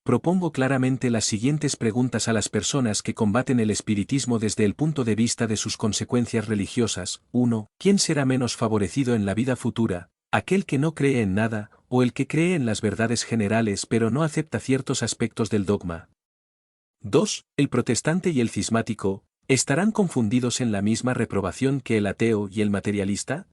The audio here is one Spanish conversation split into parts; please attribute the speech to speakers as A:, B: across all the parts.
A: Propongo claramente las siguientes preguntas a las personas que combaten el espiritismo desde el punto de vista de sus consecuencias religiosas. 1. ¿Quién será menos favorecido en la vida futura, aquel que no cree en nada, o el que cree en las verdades generales pero no acepta ciertos aspectos del dogma? 2. ¿El protestante y el cismático estarán confundidos en la misma reprobación que el ateo y el materialista?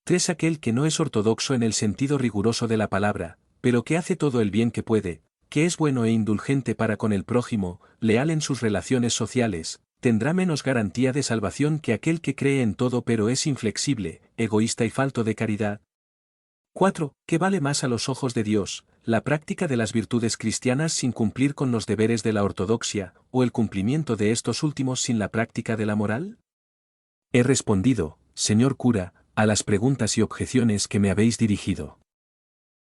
A: 3. Aquel que no es ortodoxo en el sentido riguroso de la palabra, pero que hace todo el bien que puede, que es bueno e indulgente para con el prójimo, leal en sus relaciones sociales, tendrá menos garantía de salvación que aquel que cree en todo pero es inflexible, egoísta y falto de caridad. 4. ¿Qué vale más a los ojos de Dios, la práctica de las virtudes cristianas sin cumplir con los deberes de la ortodoxia, o el cumplimiento de estos últimos sin la práctica de la moral? He respondido, señor cura, a las preguntas y objeciones que me habéis dirigido.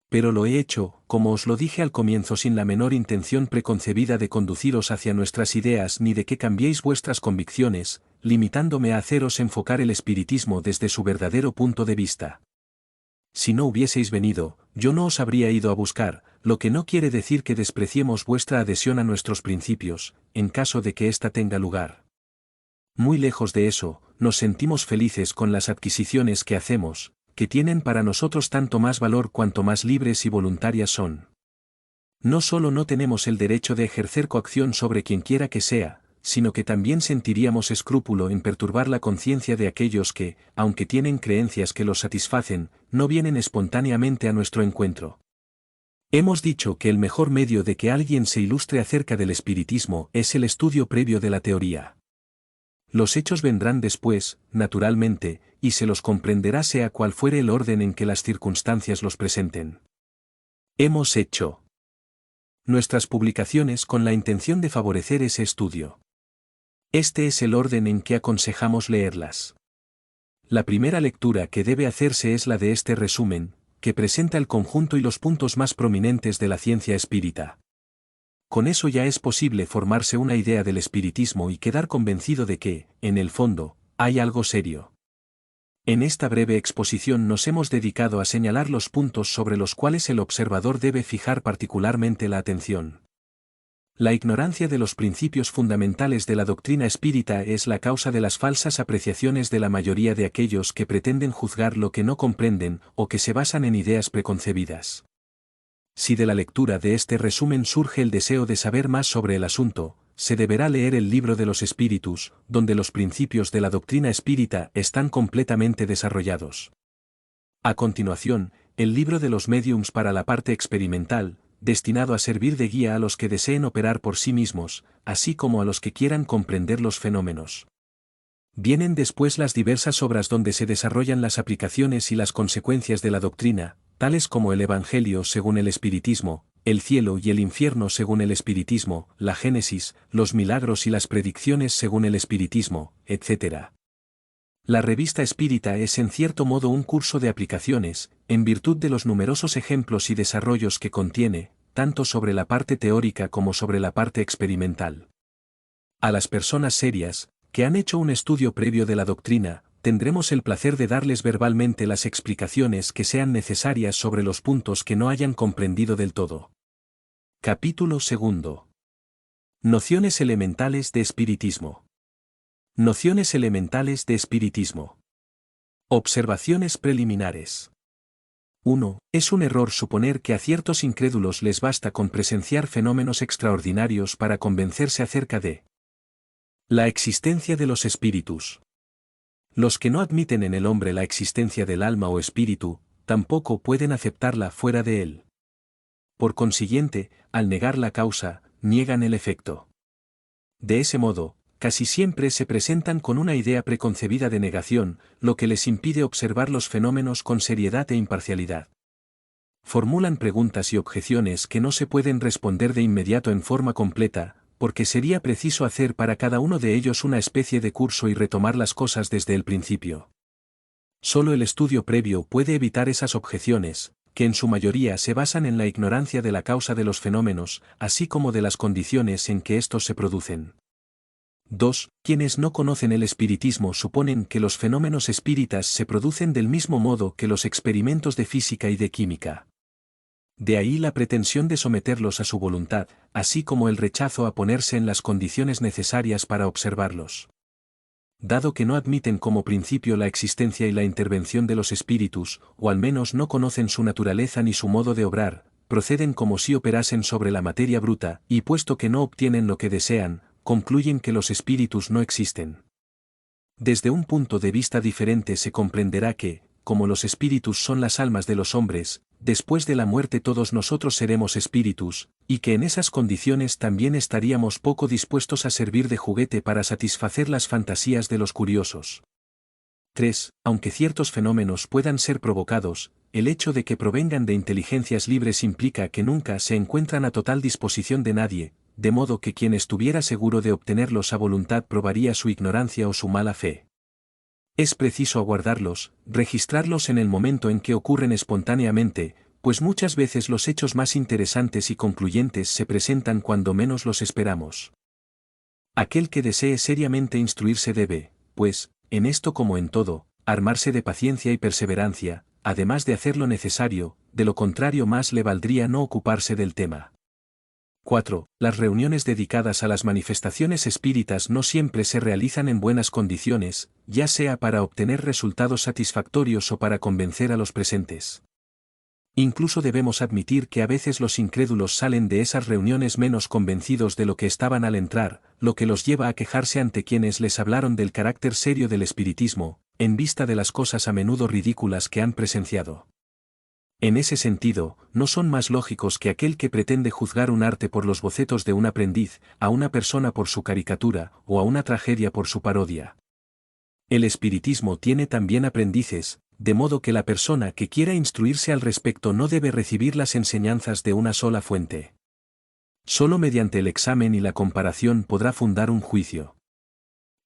A: Pero lo he hecho, como os lo dije al comienzo, sin la menor intención preconcebida de conduciros hacia nuestras ideas ni de que cambiéis vuestras convicciones, limitándome a haceros enfocar el espiritismo desde su verdadero punto de vista. Si no hubieseis venido, yo no os habría ido a buscar, lo que no quiere decir que despreciemos vuestra adhesión a nuestros principios, en caso de que ésta tenga lugar. Muy lejos de eso, nos sentimos felices con las adquisiciones que hacemos, que tienen para nosotros tanto más valor cuanto más libres y voluntarias son. No solo no tenemos el derecho de ejercer coacción sobre quien quiera que sea, sino que también sentiríamos escrúpulo en perturbar la conciencia de aquellos que, aunque tienen creencias que los satisfacen, no vienen espontáneamente a nuestro encuentro. Hemos dicho que el mejor medio de que alguien se ilustre acerca del espiritismo es el estudio previo de la teoría. Los hechos vendrán después, naturalmente, y se los comprenderá sea cual fuere el orden en que las circunstancias los presenten. Hemos hecho nuestras publicaciones con la intención de favorecer ese estudio. Este es el orden en que aconsejamos leerlas. La primera lectura que debe hacerse es la de este resumen, que presenta el conjunto y los puntos más prominentes de la ciencia espírita. Con eso ya es posible formarse una idea del espiritismo y quedar convencido de que, en el fondo, hay algo serio. En esta breve exposición nos hemos dedicado a señalar los puntos sobre los cuales el observador debe fijar particularmente la atención. La ignorancia de los principios fundamentales de la doctrina espírita es la causa de las falsas apreciaciones de la mayoría de aquellos que pretenden juzgar lo que no comprenden o que se basan en ideas preconcebidas. Si de la lectura de este resumen surge el deseo de saber más sobre el asunto, se deberá leer el Libro de los Espíritus, donde los principios de la doctrina espírita están completamente desarrollados. A continuación, el Libro de los Médiums para la parte experimental, destinado a servir de guía a los que deseen operar por sí mismos, así como a los que quieran comprender los fenómenos. Vienen después las diversas obras donde se desarrollan las aplicaciones y las consecuencias de la doctrina, tales como el Evangelio según el Espiritismo, el cielo y el infierno según el Espiritismo, la Génesis, los milagros y las predicciones según el Espiritismo, etc. La revista espírita es en cierto modo un curso de aplicaciones, en virtud de los numerosos ejemplos y desarrollos que contiene, tanto sobre la parte teórica como sobre la parte experimental. A las personas serias, que han hecho un estudio previo de la doctrina, tendremos el placer de darles verbalmente las explicaciones que sean necesarias sobre los puntos que no hayan comprendido del todo. Capítulo 2. Nociones elementales de espiritismo. Nociones elementales de espiritismo. Observaciones preliminares. 1. Es un error suponer que a ciertos incrédulos les basta con presenciar fenómenos extraordinarios para convencerse acerca de la existencia de los espíritus. Los que no admiten en el hombre la existencia del alma o espíritu, tampoco pueden aceptarla fuera de él. Por consiguiente, al negar la causa, niegan el efecto. De ese modo, casi siempre se presentan con una idea preconcebida de negación, lo que les impide observar los fenómenos con seriedad e imparcialidad. Formulan preguntas y objeciones que no se pueden responder de inmediato en forma completa, porque sería preciso hacer para cada uno de ellos una especie de curso y retomar las cosas desde el principio. Solo el estudio previo puede evitar esas objeciones, que en su mayoría se basan en la ignorancia de la causa de los fenómenos, así como de las condiciones en que estos se producen. 2. Quienes no conocen el espiritismo suponen que los fenómenos espíritas se producen del mismo modo que los experimentos de física y de química. De ahí la pretensión de someterlos a su voluntad, así como el rechazo a ponerse en las condiciones necesarias para observarlos. Dado que no admiten como principio la existencia y la intervención de los espíritus, o al menos no conocen su naturaleza ni su modo de obrar, proceden como si operasen sobre la materia bruta, y puesto que no obtienen lo que desean, concluyen que los espíritus no existen. Desde un punto de vista diferente se comprenderá que, como los espíritus son las almas de los hombres, después de la muerte todos nosotros seremos espíritus, y que en esas condiciones también estaríamos poco dispuestos a servir de juguete para satisfacer las fantasías de los curiosos. 3. Aunque ciertos fenómenos puedan ser provocados, el hecho de que provengan de inteligencias libres implica que nunca se encuentran a total disposición de nadie, de modo que quien estuviera seguro de obtenerlos a voluntad probaría su ignorancia o su mala fe. Es preciso aguardarlos, registrarlos en el momento en que ocurren espontáneamente, pues muchas veces los hechos más interesantes y concluyentes se presentan cuando menos los esperamos. Aquel que desee seriamente instruirse debe, pues, en esto como en todo, armarse de paciencia y perseverancia, además de hacer lo necesario, de lo contrario más le valdría no ocuparse del tema. 4. Las reuniones dedicadas a las manifestaciones espíritas no siempre se realizan en buenas condiciones, ya sea para obtener resultados satisfactorios o para convencer a los presentes. Incluso debemos admitir que a veces los incrédulos salen de esas reuniones menos convencidos de lo que estaban al entrar, lo que los lleva a quejarse ante quienes les hablaron del carácter serio del espiritismo, en vista de las cosas a menudo ridículas que han presenciado. En ese sentido, no son más lógicos que aquel que pretende juzgar un arte por los bocetos de un aprendiz, a una persona por su caricatura, o a una tragedia por su parodia. El espiritismo tiene también aprendices, de modo que la persona que quiera instruirse al respecto no debe recibir las enseñanzas de una sola fuente. Solo mediante el examen y la comparación podrá fundar un juicio.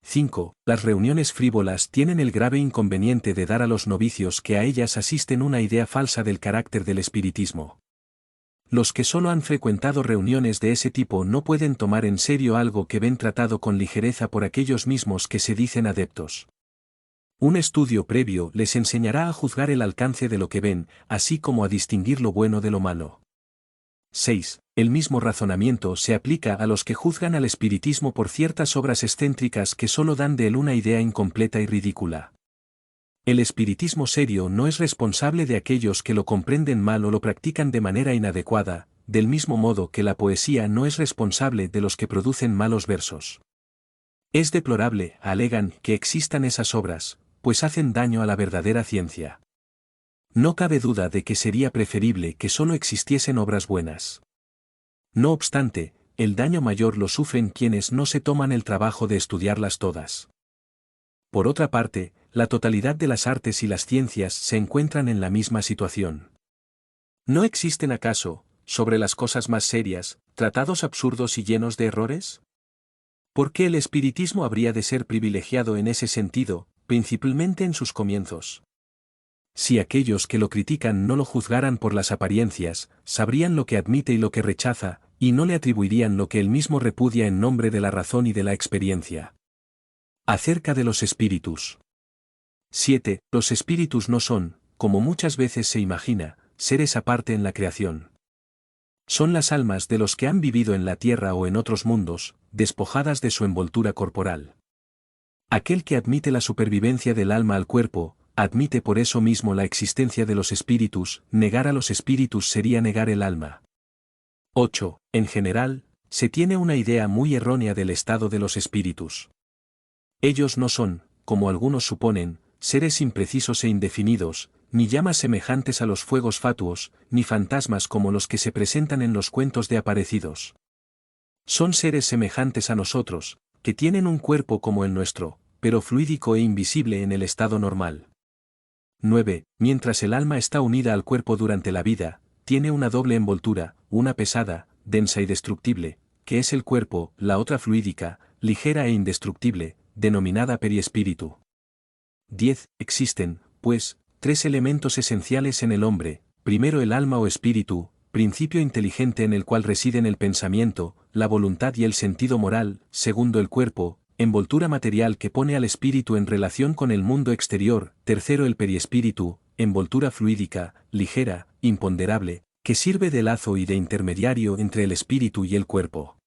A: 5. Las reuniones frívolas tienen el grave inconveniente de dar a los novicios que a ellas asisten una idea falsa del carácter del espiritismo. Los que solo han frecuentado reuniones de ese tipo no pueden tomar en serio algo que ven tratado con ligereza por aquellos mismos que se dicen adeptos. Un estudio previo les enseñará a juzgar el alcance de lo que ven, así como a distinguir lo bueno de lo malo. 6. El mismo razonamiento se aplica a los que juzgan al espiritismo por ciertas obras excéntricas que solo dan de él una idea incompleta y ridícula. El espiritismo serio no es responsable de aquellos que lo comprenden mal o lo practican de manera inadecuada, del mismo modo que la poesía no es responsable de los que producen malos versos. Es deplorable, alegan, que existan esas obras, pues hacen daño a la verdadera ciencia. No cabe duda de que sería preferible que solo existiesen obras buenas. No obstante, el daño mayor lo sufren quienes no se toman el trabajo de estudiarlas todas. Por otra parte, la totalidad de las artes y las ciencias se encuentran en la misma situación. ¿No existen acaso, sobre las cosas más serias, tratados absurdos y llenos de errores? ¿Por qué el espiritismo habría de ser privilegiado en ese sentido, principalmente en sus comienzos? Si aquellos que lo critican no lo juzgaran por las apariencias, sabrían lo que admite y lo que rechaza, y no le atribuirían lo que él mismo repudia en nombre de la razón y de la experiencia. Acerca de los espíritus. 7. Los espíritus no son, como muchas veces se imagina, seres aparte en la creación. Son las almas de los que han vivido en la tierra o en otros mundos, despojadas de su envoltura corporal. Aquel que admite la supervivencia del alma al cuerpo, admite por eso mismo la existencia de los espíritus. Negar a los espíritus sería negar el alma. 8. En general, se tiene una idea muy errónea del estado de los espíritus. Ellos no son, como algunos suponen, seres imprecisos e indefinidos, ni llamas semejantes a los fuegos fatuos, ni fantasmas como los que se presentan en los cuentos de aparecidos. Son seres semejantes a nosotros, que tienen un cuerpo como el nuestro, pero fluídico e invisible en el estado normal. 9. Mientras el alma está unida al cuerpo durante la vida, tiene una doble envoltura, una pesada, densa y destructible, que es el cuerpo, la otra fluídica, ligera e indestructible, denominada periespíritu. 10. Existen, pues, tres elementos esenciales en el hombre: primero el alma o espíritu, principio inteligente en el cual residen el pensamiento, la voluntad y el sentido moral; segundo el cuerpo, envoltura material que pone al espíritu en relación con el mundo exterior; tercero el periespíritu, envoltura fluídica, ligera, imponderable, que sirve de lazo y de intermediario entre el espíritu y el cuerpo.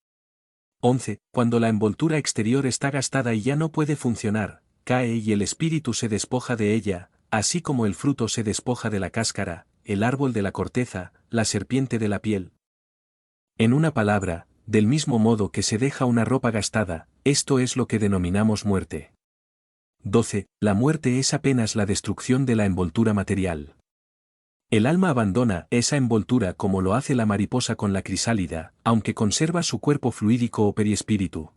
A: 11. Cuando la envoltura exterior está gastada y ya no puede funcionar, cae y el espíritu se despoja de ella, así como el fruto se despoja de la cáscara, el árbol de la corteza, la serpiente de la piel. En una palabra, del mismo modo que se deja una ropa gastada, esto es lo que denominamos muerte. 12. La muerte es apenas la destrucción de la envoltura material. El alma abandona esa envoltura como lo hace la mariposa con la crisálida, aunque conserva su cuerpo fluídico o periespíritu.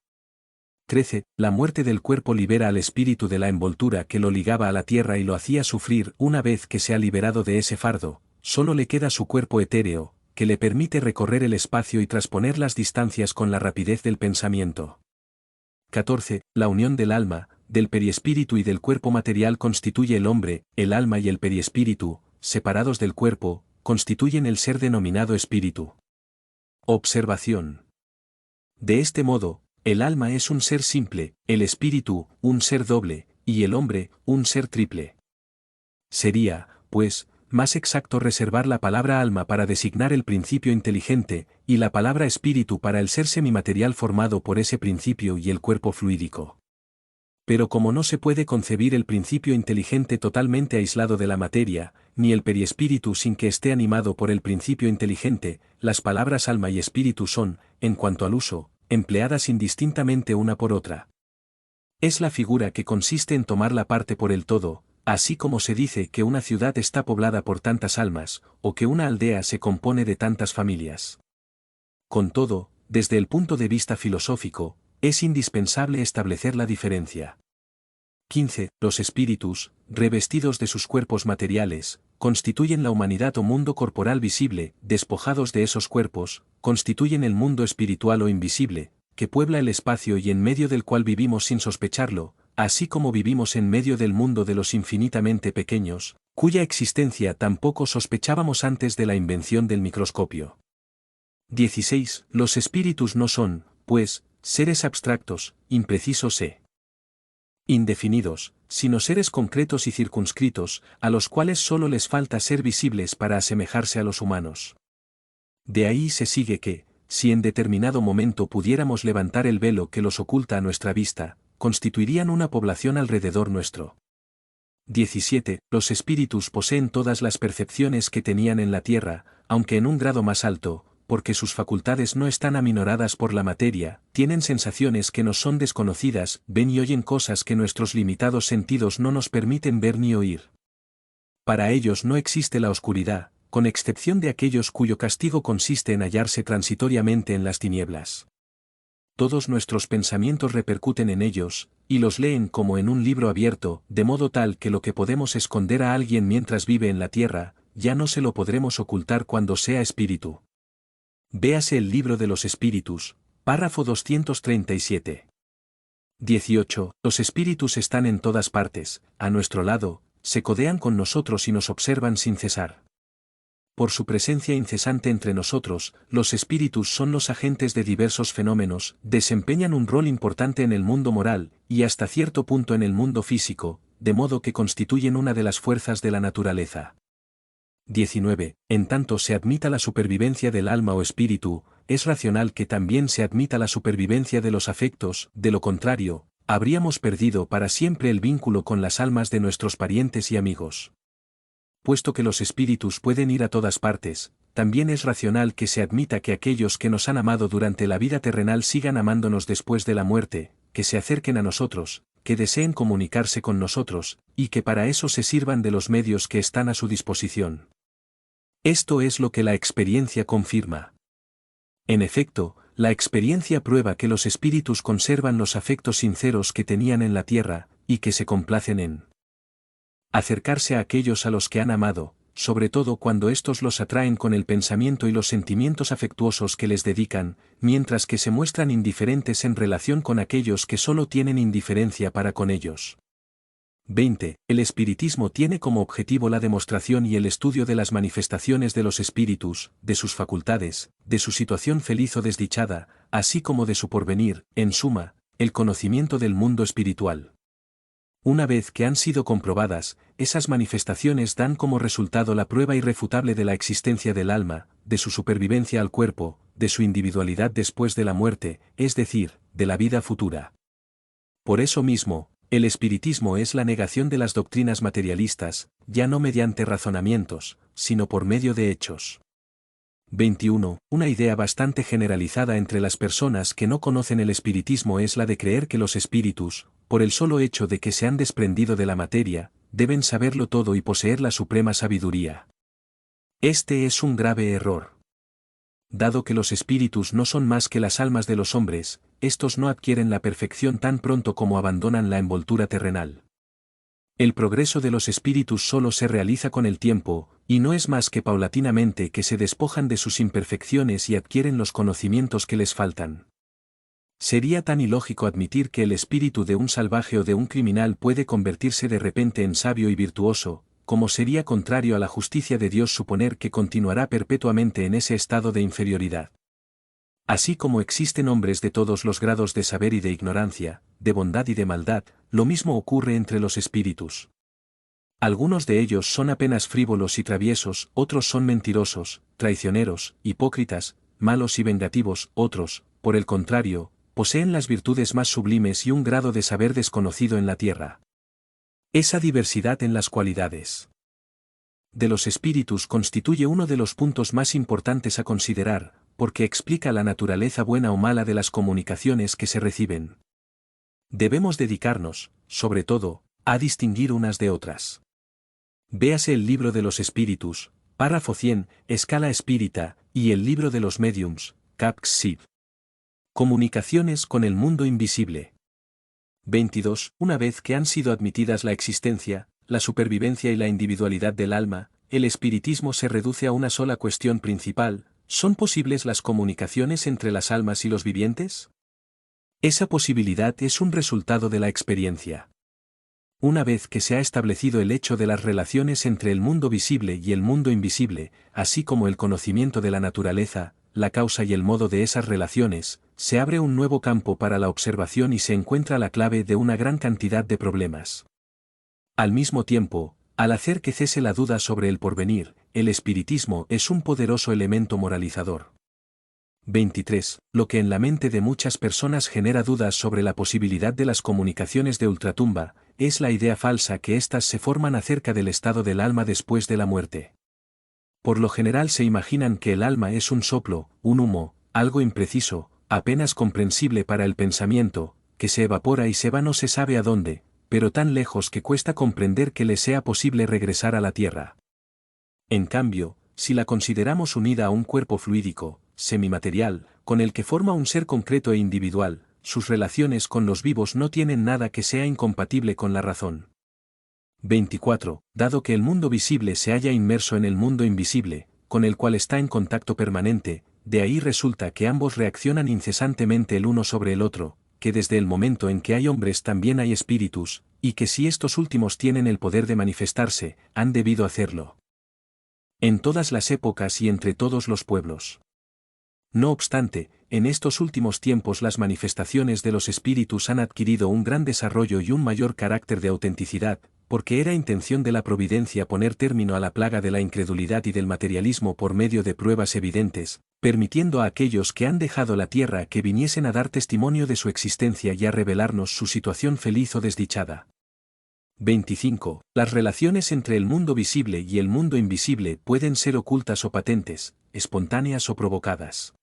A: 13. La muerte del cuerpo libera al espíritu de la envoltura que lo ligaba a la tierra y lo hacía sufrir. Una vez que se ha liberado de ese fardo, solo le queda su cuerpo etéreo, que le permite recorrer el espacio y trasponer las distancias con la rapidez del pensamiento. 14. La unión del alma, del periespíritu y del cuerpo material constituye el hombre. El alma y el periespíritu, separados del cuerpo, constituyen el ser denominado espíritu. Observación. De este modo, el alma es un ser simple, el espíritu, un ser doble, y el hombre, un ser triple. Sería, pues, más exacto reservar la palabra alma para designar el principio inteligente, y la palabra espíritu para el ser semimaterial formado por ese principio y el cuerpo fluídico. Pero como no se puede concebir el principio inteligente totalmente aislado de la materia, ni el periespíritu sin que esté animado por el principio inteligente, las palabras alma y espíritu son, en cuanto al uso, empleadas indistintamente una por otra. Es la figura que consiste en tomar la parte por el todo, así como se dice que una ciudad está poblada por tantas almas, o que una aldea se compone de tantas familias. Con todo, desde el punto de vista filosófico, es indispensable establecer la diferencia. 15. Los espíritus, revestidos de sus cuerpos materiales, constituyen la humanidad o mundo corporal visible. Despojados de esos cuerpos, constituyen el mundo espiritual o invisible, que puebla el espacio y en medio del cual vivimos sin sospecharlo, así como vivimos en medio del mundo de los infinitamente pequeños, cuya existencia tampoco sospechábamos antes de la invención del microscopio. 16. Los espíritus no son, pues, seres abstractos, imprecisos indefinidos, sino seres concretos y circunscritos, a los cuales solo les falta ser visibles para asemejarse a los humanos. De ahí se sigue que, si en determinado momento pudiéramos levantar el velo que los oculta a nuestra vista, constituirían una población alrededor nuestro. 17. Los espíritus poseen todas las percepciones que tenían en la tierra, aunque en un grado más alto, porque sus facultades no están aminoradas por la materia, tienen sensaciones que nos son desconocidas, ven y oyen cosas que nuestros limitados sentidos no nos permiten ver ni oír. Para ellos no existe la oscuridad, con excepción de aquellos cuyo castigo consiste en hallarse transitoriamente en las tinieblas. Todos nuestros pensamientos repercuten en ellos, y los leen como en un libro abierto, de modo tal que lo que podemos esconder a alguien mientras vive en la tierra, ya no se lo podremos ocultar cuando sea espíritu. Véase el libro de los espíritus, párrafo 237. 18. Los espíritus están en todas partes, a nuestro lado, se codean con nosotros y nos observan sin cesar. Por su presencia incesante entre nosotros, los espíritus son los agentes de diversos fenómenos, desempeñan un rol importante en el mundo moral, y hasta cierto punto en el mundo físico, de modo que constituyen una de las fuerzas de la naturaleza. 19. En tanto se admita la supervivencia del alma o espíritu, es racional que también se admita la supervivencia de los afectos, de lo contrario, habríamos perdido para siempre el vínculo con las almas de nuestros parientes y amigos. Puesto que los espíritus pueden ir a todas partes, también es racional que se admita que aquellos que nos han amado durante la vida terrenal sigan amándonos después de la muerte, que se acerquen a nosotros, que deseen comunicarse con nosotros, y que para eso se sirvan de los medios que están a su disposición. Esto es lo que la experiencia confirma. En efecto, la experiencia prueba que los espíritus conservan los afectos sinceros que tenían en la tierra, y que se complacen en acercarse a aquellos a los que han amado, sobre todo cuando éstos los atraen con el pensamiento y los sentimientos afectuosos que les dedican, mientras que se muestran indiferentes en relación con aquellos que solo tienen indiferencia para con ellos. 20. El espiritismo tiene como objetivo la demostración y el estudio de las manifestaciones de los espíritus, de sus facultades, de su situación feliz o desdichada, así como de su porvenir, en suma, el conocimiento del mundo espiritual. Una vez que han sido comprobadas, esas manifestaciones dan como resultado la prueba irrefutable de la existencia del alma, de su supervivencia al cuerpo, de su individualidad después de la muerte, es decir, de la vida futura. Por eso mismo, el espiritismo es la negación de las doctrinas materialistas, ya no mediante razonamientos, sino por medio de hechos. 21. Una idea bastante generalizada entre las personas que no conocen el espiritismo es la de creer que los espíritus, por el solo hecho de que se han desprendido de la materia, deben saberlo todo y poseer la suprema sabiduría. Este es un grave error. Dado que los espíritus no son más que las almas de los hombres, estos no adquieren la perfección tan pronto como abandonan la envoltura terrenal. El progreso de los espíritus solo se realiza con el tiempo, y no es más que paulatinamente que se despojan de sus imperfecciones y adquieren los conocimientos que les faltan. Sería tan ilógico admitir que el espíritu de un salvaje o de un criminal puede convertirse de repente en sabio y virtuoso, como sería contrario a la justicia de Dios suponer que continuará perpetuamente en ese estado de inferioridad. Así como existen hombres de todos los grados de saber y de ignorancia, de bondad y de maldad, lo mismo ocurre entre los espíritus. Algunos de ellos son apenas frívolos y traviesos, otros son mentirosos, traicioneros, hipócritas, malos y vengativos, otros, por el contrario, poseen las virtudes más sublimes y un grado de saber desconocido en la tierra. Esa diversidad en las cualidades de los espíritus constituye uno de los puntos más importantes a considerar, porque explica la naturaleza buena o mala de las comunicaciones que se reciben. Debemos dedicarnos, sobre todo, a distinguir unas de otras. Véase el libro de los espíritus, párrafo 100, escala espírita, y el libro de los mediums, cap. Sib. Comunicaciones con el mundo invisible. 22. Una vez que han sido admitidas la existencia, la supervivencia y la individualidad del alma, el espiritismo se reduce a una sola cuestión principal: ¿son posibles las comunicaciones entre las almas y los vivientes? Esa posibilidad es un resultado de la experiencia. Una vez que se ha establecido el hecho de las relaciones entre el mundo visible y el mundo invisible, así como el conocimiento de la naturaleza, la causa y el modo de esas relaciones, se abre un nuevo campo para la observación y se encuentra la clave de una gran cantidad de problemas. Al mismo tiempo, al hacer que cese la duda sobre el porvenir, el espiritismo es un poderoso elemento moralizador. 23. Lo que en la mente de muchas personas genera dudas sobre la posibilidad de las comunicaciones de ultratumba, es la idea falsa que éstas se forman acerca del estado del alma después de la muerte. Por lo general se imaginan que el alma es un soplo, un humo, algo impreciso, apenas comprensible para el pensamiento, que se evapora y se va no se sabe a dónde, pero tan lejos que cuesta comprender que le sea posible regresar a la tierra. En cambio, si la consideramos unida a un cuerpo fluídico, semimaterial, con el que forma un ser concreto e individual, sus relaciones con los vivos no tienen nada que sea incompatible con la razón. 24. Dado que el mundo visible se halla inmerso en el mundo invisible, con el cual está en contacto permanente, de ahí resulta que ambos reaccionan incesantemente el uno sobre el otro, que desde el momento en que hay hombres también hay espíritus, y que si estos últimos tienen el poder de manifestarse, han debido hacerlo en todas las épocas y entre todos los pueblos. No obstante, en estos últimos tiempos las manifestaciones de los espíritus han adquirido un gran desarrollo y un mayor carácter de autenticidad, porque era intención de la providencia poner término a la plaga de la incredulidad y del materialismo por medio de pruebas evidentes, permitiendo a aquellos que han dejado la tierra que viniesen a dar testimonio de su existencia y a revelarnos su situación feliz o desdichada. 25. Las relaciones entre el mundo visible y el mundo invisible pueden ser ocultas o patentes, espontáneas o provocadas.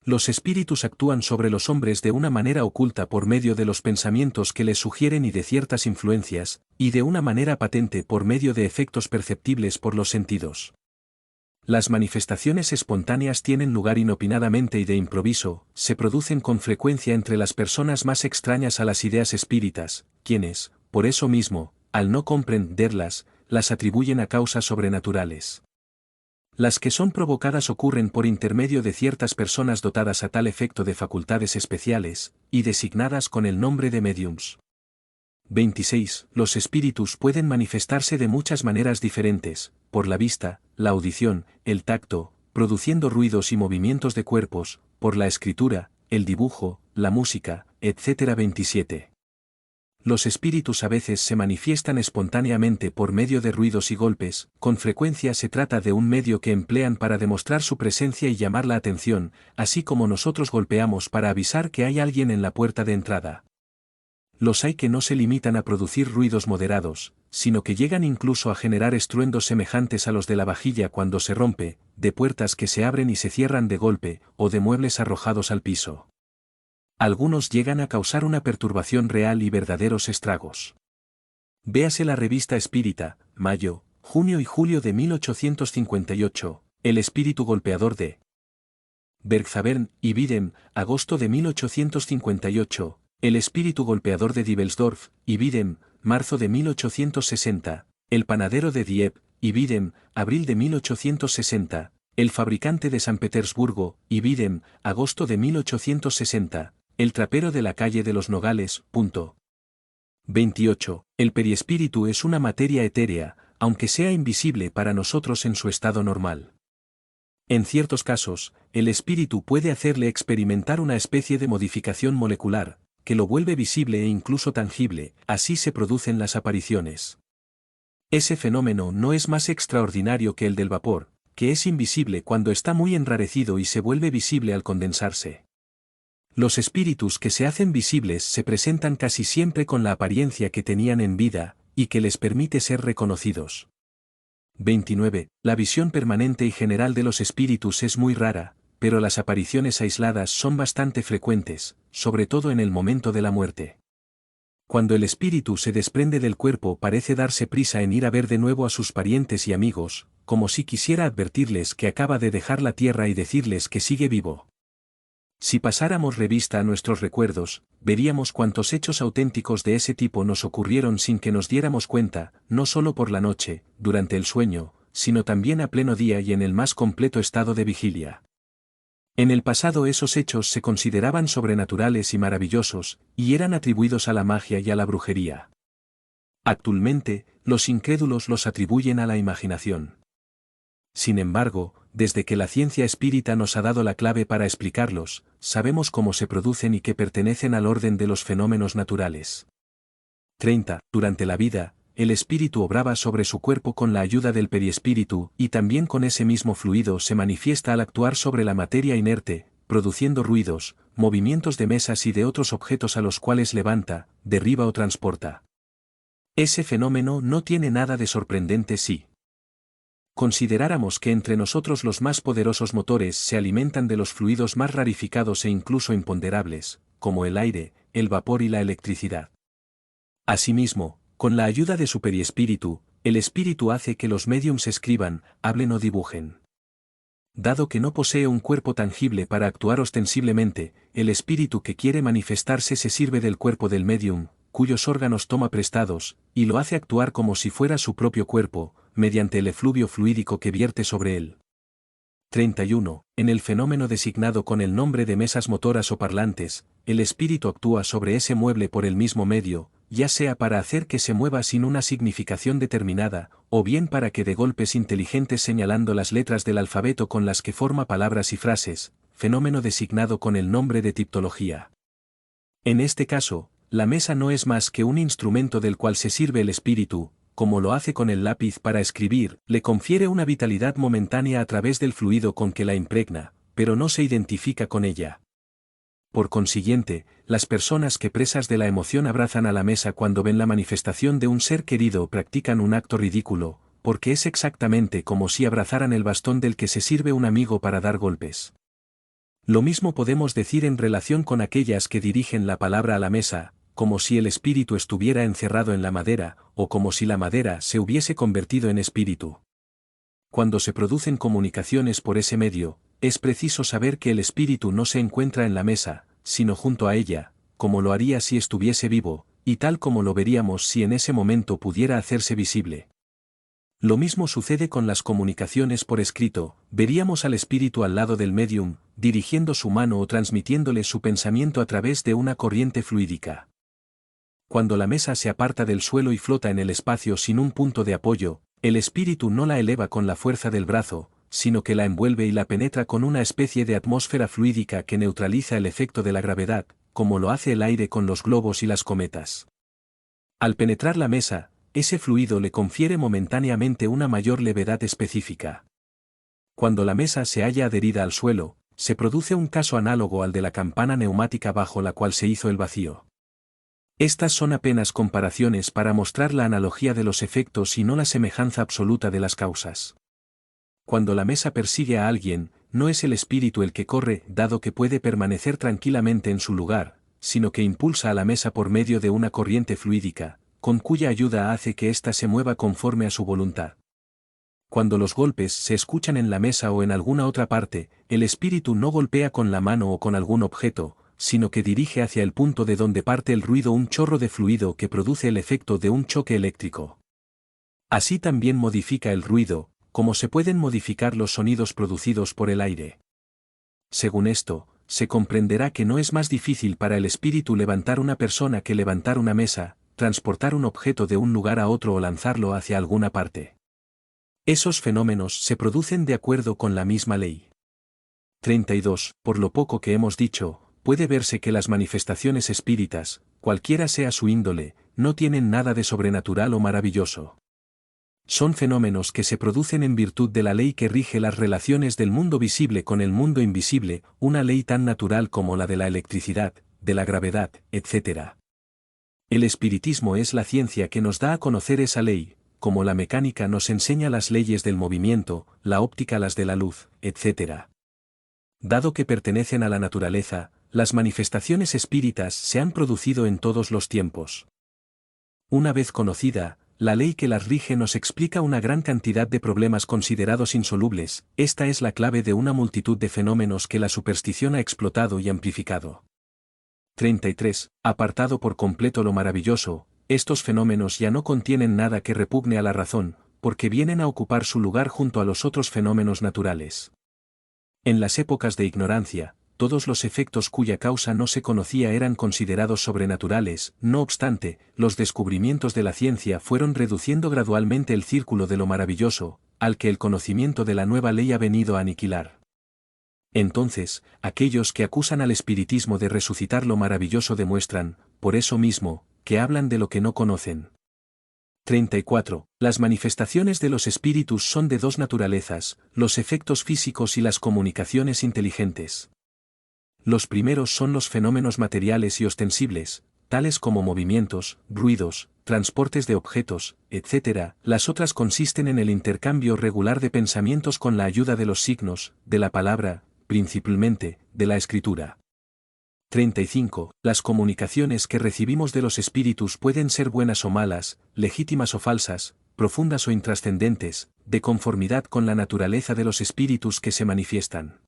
A: Los espíritus actúan sobre los hombres de una manera oculta por medio de los pensamientos que les sugieren y de ciertas influencias, y de una manera patente por medio de efectos perceptibles por los sentidos. Las manifestaciones espontáneas tienen lugar inopinadamente y de improviso, se producen con frecuencia entre las personas más extrañas a las ideas espíritas, quienes, por eso mismo, al no comprenderlas, las atribuyen a causas sobrenaturales. Las que son provocadas ocurren por intermedio de ciertas personas dotadas a tal efecto de facultades especiales, y designadas con el nombre de mediums. 26. Los espíritus pueden manifestarse de muchas maneras diferentes, por la vista, la audición, el tacto, produciendo ruidos y movimientos de cuerpos, por la escritura, el dibujo, la música, etc. 27. Los espíritus a veces se manifiestan espontáneamente por medio de ruidos y golpes, con frecuencia se trata de un medio que emplean para demostrar su presencia y llamar la atención, así como nosotros golpeamos para avisar que hay alguien en la puerta de entrada. Los hay que no se limitan a producir ruidos moderados, sino que llegan incluso a generar estruendos semejantes a los de la vajilla cuando se rompe, de puertas que se abren y se cierran de golpe, o de muebles arrojados al piso. Algunos llegan a causar una perturbación real y verdaderos estragos. Véase la revista Espírita, mayo, junio y julio de 1858, El espíritu golpeador de Bergzabern y Widem, agosto de 1858, El espíritu golpeador de Dibelsdorf y Widem, marzo de 1860, El panadero de Dieppe y Widem, abril de 1860, El fabricante de San Petersburgo y Widem, agosto de 1860, El trapero de la calle de los Nogales. 28. El periespíritu es una materia etérea, aunque sea invisible para nosotros en su estado normal. En ciertos casos, el espíritu puede hacerle experimentar una especie de modificación molecular, que lo vuelve visible e incluso tangible, así se producen las apariciones. Ese fenómeno no es más extraordinario que el del vapor, que es invisible cuando está muy enrarecido y se vuelve visible al condensarse. Los espíritus que se hacen visibles se presentan casi siempre con la apariencia que tenían en vida, y que les permite ser reconocidos. 29. La visión permanente y general de los espíritus es muy rara, pero las apariciones aisladas son bastante frecuentes, sobre todo en el momento de la muerte. Cuando el espíritu se desprende del cuerpo parece darse prisa en ir a ver de nuevo a sus parientes y amigos, como si quisiera advertirles que acaba de dejar la tierra y decirles que sigue vivo. Si pasáramos revista a nuestros recuerdos, veríamos cuántos hechos auténticos de ese tipo nos ocurrieron sin que nos diéramos cuenta, no solo por la noche, durante el sueño, sino también a pleno día y en el más completo estado de vigilia. En el pasado esos hechos se consideraban sobrenaturales y maravillosos, y eran atribuidos a la magia y a la brujería. Actualmente, los incrédulos los atribuyen a la imaginación. Sin embargo, desde que la ciencia espírita nos ha dado la clave para explicarlos, sabemos cómo se producen y que pertenecen al orden de los fenómenos naturales. 30. Durante la vida, el espíritu obraba sobre su cuerpo con la ayuda del periespíritu, y también con ese mismo fluido se manifiesta al actuar sobre la materia inerte, produciendo ruidos, movimientos de mesas y de otros objetos a los cuales levanta, derriba o transporta. Ese fenómeno no tiene nada de sorprendente si consideráramos que entre nosotros los más poderosos motores se alimentan de los fluidos más rarificados e incluso imponderables, como el aire, el vapor y la electricidad. Asimismo, con la ayuda de su periespíritu, el espíritu hace que los médiums escriban, hablen o dibujen. Dado que no posee un cuerpo tangible para actuar ostensiblemente, el espíritu que quiere manifestarse se sirve del cuerpo del médium, cuyos órganos toma prestados, y lo hace actuar como si fuera su propio cuerpo, mediante el efluvio fluídico que vierte sobre él. 31. En el fenómeno designado con el nombre de mesas motoras o parlantes, el espíritu actúa sobre ese mueble por el mismo medio, ya sea para hacer que se mueva sin una significación determinada, o bien para que dé golpes inteligentes señalando las letras del alfabeto con las que forma palabras y frases, fenómeno designado con el nombre de tiptología. En este caso, la mesa no es más que un instrumento del cual se sirve el espíritu, como lo hace con el lápiz para escribir, le confiere una vitalidad momentánea a través del fluido con que la impregna, pero no se identifica con ella. Por consiguiente, las personas que presas de la emoción abrazan a la mesa cuando ven la manifestación de un ser querido practican un acto ridículo, porque es exactamente como si abrazaran el bastón del que se sirve un amigo para dar golpes. Lo mismo podemos decir en relación con aquellas que dirigen la palabra a la mesa, como si el espíritu estuviera encerrado en la madera, o como si la madera se hubiese convertido en espíritu. Cuando se producen comunicaciones por ese medio, es preciso saber que el espíritu no se encuentra en la mesa, sino junto a ella, como lo haría si estuviese vivo, y tal como lo veríamos si en ese momento pudiera hacerse visible. Lo mismo sucede con las comunicaciones por escrito, veríamos al espíritu al lado del médium, dirigiendo su mano o transmitiéndole su pensamiento a través de una corriente fluídica. Cuando la mesa se aparta del suelo y flota en el espacio sin un punto de apoyo, el espíritu no la eleva con la fuerza del brazo, sino que la envuelve y la penetra con una especie de atmósfera fluídica que neutraliza el efecto de la gravedad, como lo hace el aire con los globos y las cometas. Al penetrar la mesa, ese fluido le confiere momentáneamente una mayor levedad específica. Cuando la mesa se halla adherida al suelo, se produce un caso análogo al de la campana neumática bajo la cual se hizo el vacío. Estas son apenas comparaciones para mostrar la analogía de los efectos y no la semejanza absoluta de las causas. Cuando la mesa persigue a alguien, no es el espíritu el que corre, dado que puede permanecer tranquilamente en su lugar, sino que impulsa a la mesa por medio de una corriente fluídica, con cuya ayuda hace que ésta se mueva conforme a su voluntad. Cuando los golpes se escuchan en la mesa o en alguna otra parte, el espíritu no golpea con la mano o con algún objeto, sino que dirige hacia el punto de donde parte el ruido un chorro de fluido que produce el efecto de un choque eléctrico. Así también modifica el ruido, como se pueden modificar los sonidos producidos por el aire. Según esto, se comprenderá que no es más difícil para el espíritu levantar una persona que levantar una mesa, transportar un objeto de un lugar a otro o lanzarlo hacia alguna parte. Esos fenómenos se producen de acuerdo con la misma ley. 32. Por lo poco que hemos dicho, puede verse que las manifestaciones espíritas, cualquiera sea su índole, no tienen nada de sobrenatural o maravilloso. Son fenómenos que se producen en virtud de la ley que rige las relaciones del mundo visible con el mundo invisible, una ley tan natural como la de la electricidad, de la gravedad, etc. El espiritismo es la ciencia que nos da a conocer esa ley, como la mecánica nos enseña las leyes del movimiento, la óptica las de la luz, etc. Dado que pertenecen a la naturaleza, las manifestaciones espíritas se han producido en todos los tiempos. Una vez conocida, la ley que las rige nos explica una gran cantidad de problemas considerados insolubles, esta es la clave de una multitud de fenómenos que la superstición ha explotado y amplificado. 33. Apartado por completo lo maravilloso, estos fenómenos ya no contienen nada que repugne a la razón, porque vienen a ocupar su lugar junto a los otros fenómenos naturales. En las épocas de ignorancia, todos los efectos cuya causa no se conocía eran considerados sobrenaturales, no obstante, los descubrimientos de la ciencia fueron reduciendo gradualmente el círculo de lo maravilloso, al que el conocimiento de la nueva ley ha venido a aniquilar. Entonces, aquellos que acusan al espiritismo de resucitar lo maravilloso demuestran, por eso mismo, que hablan de lo que no conocen. 34. Las manifestaciones de los espíritus son de dos naturalezas, los efectos físicos y las comunicaciones inteligentes. Los primeros son los fenómenos materiales y ostensibles, tales como movimientos, ruidos, transportes de objetos, etc. Las otras consisten en el intercambio regular de pensamientos con la ayuda de los signos, de la palabra, principalmente, de la escritura. 35. Las comunicaciones que recibimos de los espíritus pueden ser buenas o malas, legítimas o falsas, profundas o intrascendentes, de conformidad con la naturaleza de los espíritus que se manifiestan.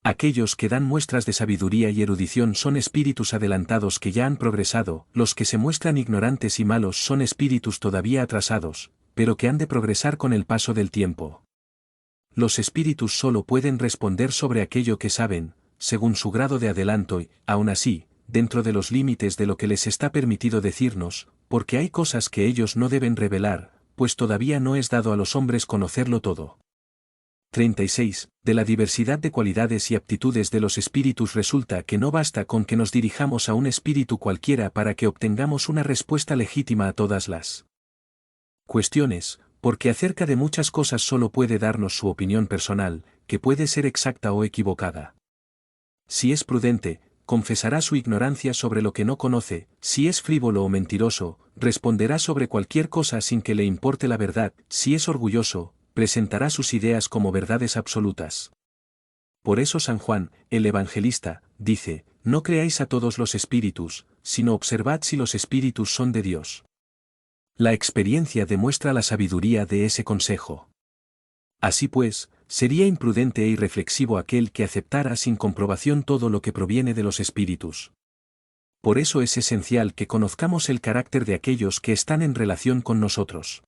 A: Aquellos que dan muestras de sabiduría y erudición son espíritus adelantados que ya han progresado, los que se muestran ignorantes y malos son espíritus todavía atrasados, pero que han de progresar con el paso del tiempo. Los espíritus solo pueden responder sobre aquello que saben, según su grado de adelanto y, aun así, dentro de los límites de lo que les está permitido decirnos, porque hay cosas que ellos no deben revelar, pues todavía no es dado a los hombres conocerlo todo. 36. De la diversidad de cualidades y aptitudes de los espíritus resulta que no basta con que nos dirijamos a un espíritu cualquiera para que obtengamos una respuesta legítima a todas las cuestiones, porque acerca de muchas cosas solo puede darnos su opinión personal, que puede ser exacta o equivocada. Si es prudente, confesará su ignorancia sobre lo que no conoce, si es frívolo o mentiroso, responderá sobre cualquier cosa sin que le importe la verdad, si es orgulloso, presentará sus ideas como verdades absolutas. Por eso San Juan, el evangelista, dice, no creáis a todos los espíritus, sino observad si los espíritus son de Dios. La experiencia demuestra la sabiduría de ese consejo. Así pues, sería imprudente e irreflexivo aquel que aceptara sin comprobación todo lo que proviene de los espíritus. Por eso es esencial que conozcamos el carácter de aquellos que están en relación con nosotros.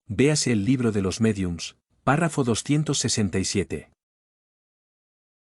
A: Véase el libro de los médiums, párrafo 267.